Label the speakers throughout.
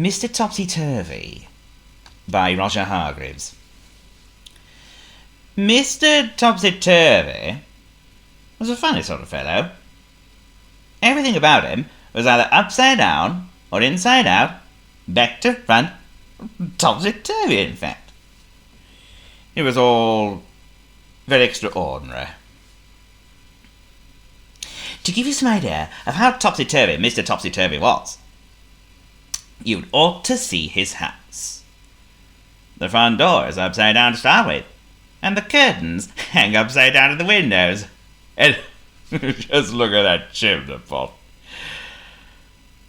Speaker 1: Mr. Topsy-Turvy by Roger Hargreaves. Mr. Topsy-Turvy was a funny sort of fellow. Everything about him was either upside down or inside out, back to front, topsy-turvy in fact. It was all very extraordinary. To give you some idea of how topsy-turvy Mr. Topsy-Turvy was, you'd ought to see his house. The front door is upside down to start with, and the curtains hang upside down at the windows. And just look at that chimney pot.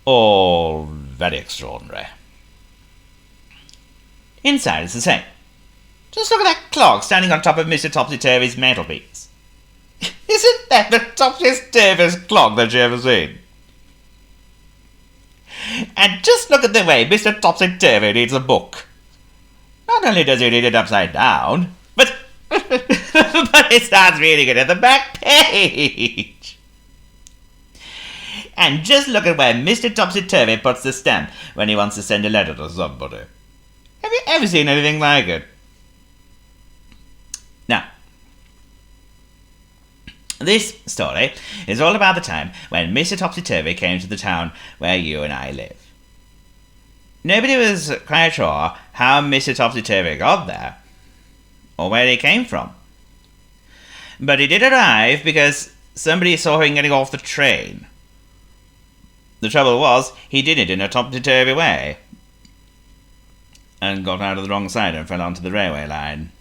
Speaker 1: All very extraordinary. Inside is the same. Just look at that clock standing on top of Mr. Topsy-Turvy's mantelpiece. Isn't that the topsy-turviest clock that you ever seen? And just look at the way Mr. Topsy-Turvy reads a book. Not only does he read it upside down, but he starts reading it at the back page. And just look at where Mr. Topsy-Turvy puts the stamp when he wants to send a letter to somebody. Have you ever seen anything like it? Now, this story is all about the time when Mr. Topsy-Turvy came to the town where you and I live. Nobody was quite sure how Mr. Topsy-Turvy got there, or where he came from. But he did arrive because somebody saw him getting off the train. The trouble was, he did it in a topsy-turvy way, and got out of the wrong side and fell onto the railway line.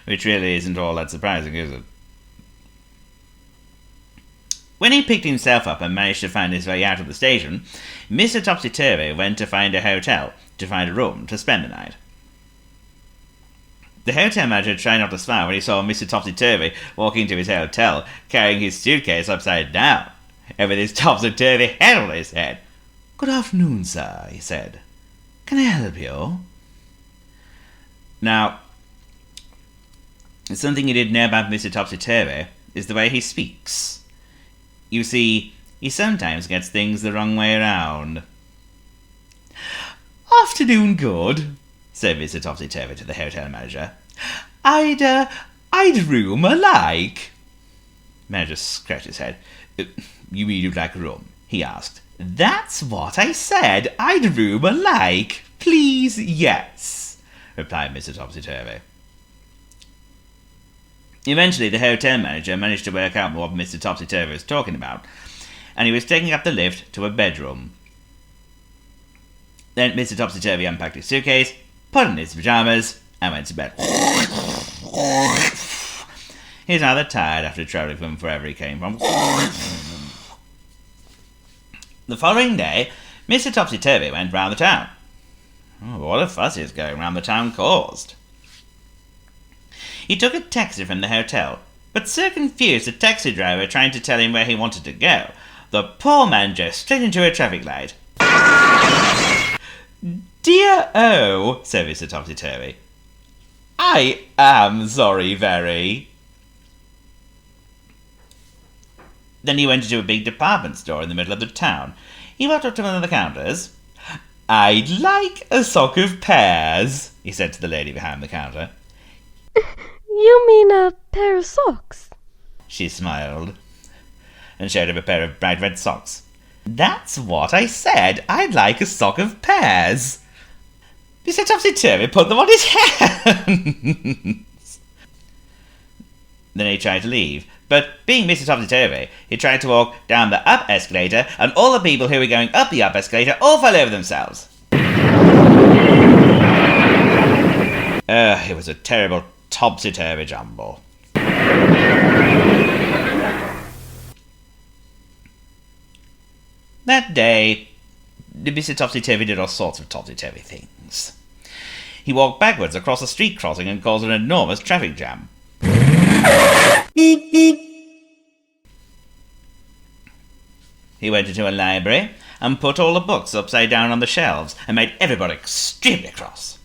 Speaker 1: Which really isn't all that surprising, is it? When he picked himself up and managed to find his way out of the station, Mr. Topsy-Turvy went to find a hotel to find a room to spend the night. The hotel manager tried not to smile when he saw Mr. Topsy-Turvy walking to his hotel carrying his suitcase upside down and with his topsy-turvy head on his head. "Good afternoon, sir," he said. "Can I help you?" Now, something you didn't know about Mr. Topsy-Turvy is the way he speaks. You see, he sometimes gets things the wrong way around. "Afternoon, good," said Mr. Topsy-Turvy to the hotel manager. I'd room alike." Manager scratched his head. "You mean you'd like a room?" he asked. "That's what I said. I'd room alike. Please, yes," replied Mr. Topsy-Turvy. Eventually, the hotel manager managed to work out what Mr. Topsy-Turvy was talking about, and he was taking up the lift to a bedroom. Then Mr. Topsy-Turvy unpacked his suitcase, put on his pyjamas, and went to bed. He was rather tired after travelling from wherever he came from. The following day, Mr. Topsy-Turvy went round the town. What a fuss his going round the town caused. He took a taxi from the hotel, but so confused the taxi driver trying to tell him where he wanted to go, the poor man drove straight into a traffic light. "Dear oh," said Mr. Topsy-Turvy. "I am sorry very." Then he went into a big department store in the middle of the town. He walked up to one of the counters. "I'd like a sock of pears," he said to the lady behind the counter.
Speaker 2: "You mean a pair of socks?"
Speaker 1: She smiled and showed him a pair of bright red socks. "That's what I said. I'd like a sock of pears." Mr. Topsy-Turvy put them on his hands. Then he tried to leave, but being Mr. Topsy-Turvy, he tried to walk down the up escalator, and all the people who were going up the up escalator all fell over themselves. It was a terrible topsy-turvy jumble. That day, Mr. Topsy-Turvy did all sorts of topsy-turvy things. He walked backwards across a street crossing and caused an enormous traffic jam. He went into a library and put all the books upside down on the shelves and made everybody extremely cross.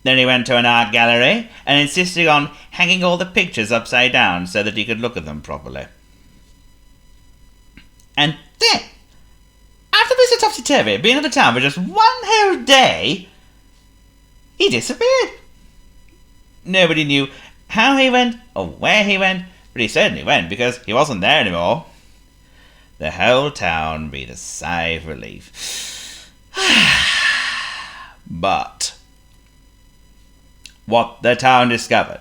Speaker 1: Then he went to an art gallery and insisted on hanging all the pictures upside down so that he could look at them properly. And then, after Mr. Topsy-Turvy had been in the town for just one whole day, he disappeared. Nobody knew how he went or where he went, but he certainly went because he wasn't there anymore. The whole town breathed a sigh of relief. But what the town discovered,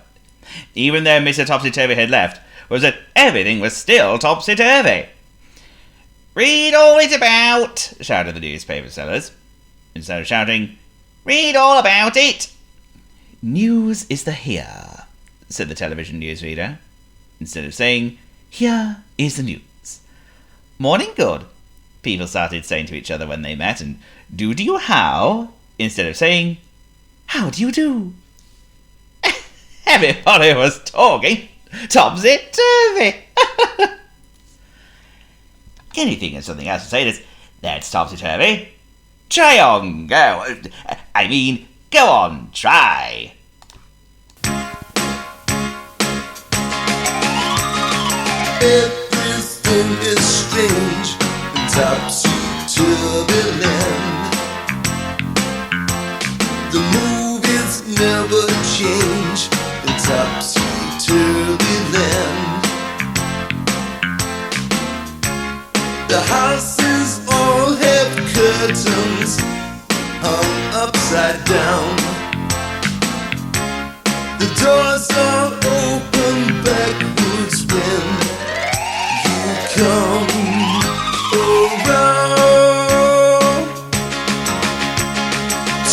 Speaker 1: even though Mr. Topsy-Turvy had left, was that everything was still topsy-turvy. "Read all it's about," shouted the newspaper sellers. Instead of shouting, "Read all about it," "News is the here," said the television newsreader. Instead of saying, "Here is the news." "Morning good," people started saying to each other when they met, and "Do you how?" instead of saying, "How do you do?" Everybody was talking topsy-turvy. Can you think of something else to say that's topsy-turvy? Try on, go. I mean, go on, try.
Speaker 3: Everything is strange in Topsy-Turvy land. The movies never change in Topsy-Turvy land. The houses all have curtains hung upside down. The doors are open backwards when you come around.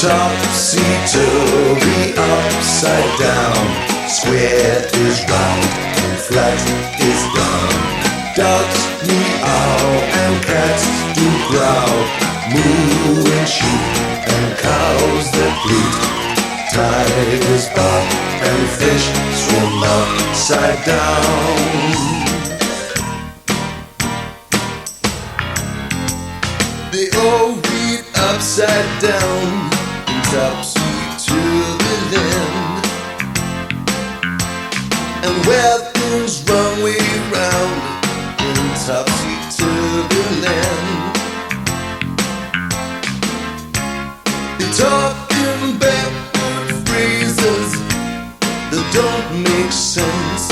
Speaker 3: Topsy-turvy upside down. Square is round and flat is down. Dogs meow and cats do growl. Moo and sheep and cows that bleat. Tigers bark and fish swim upside down. They all read upside down in Topsy-Turvy land. And where things run way round in Topsy-Turvy land. You're talking backward phrases that don't make sense.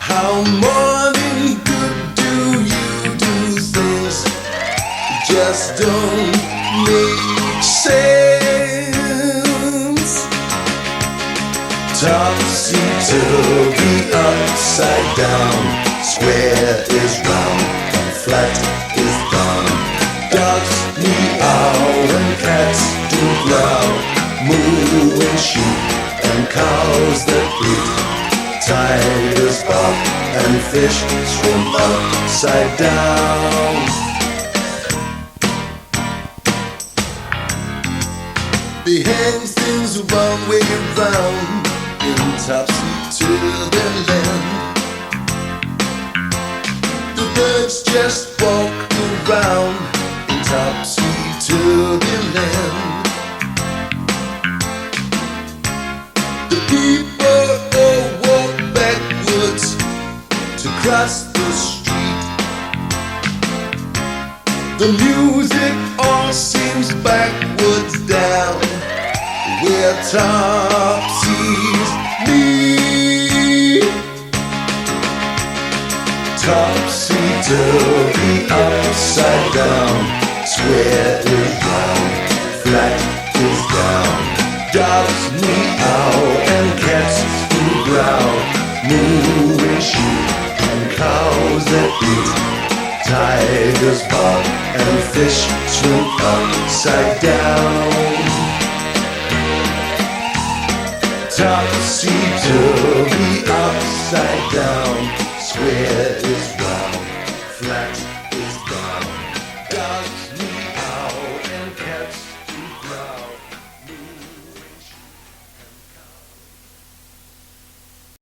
Speaker 3: How morning good do you do things just don't make sense. Topsy-turvy upside down. Square is round and flat is down. Dogs meow and cats do growl. Moo and sheep and cows that bleat. Tigers bark and fish swim upside down. They hang things the wrong way round in Topsy-Turvy land. The birds just walk around in Topsy-Turvy land. The people all walk backwards to cross the street. The music all seems backwards down where Topsies meet. Topsy-turvy upside down. Square is round, flat is down. Dogs meow and cats do growl. Moo and sheep and cows that eat. Tigers bark and fish swim upside down. Topsy-turvy upside down. Square is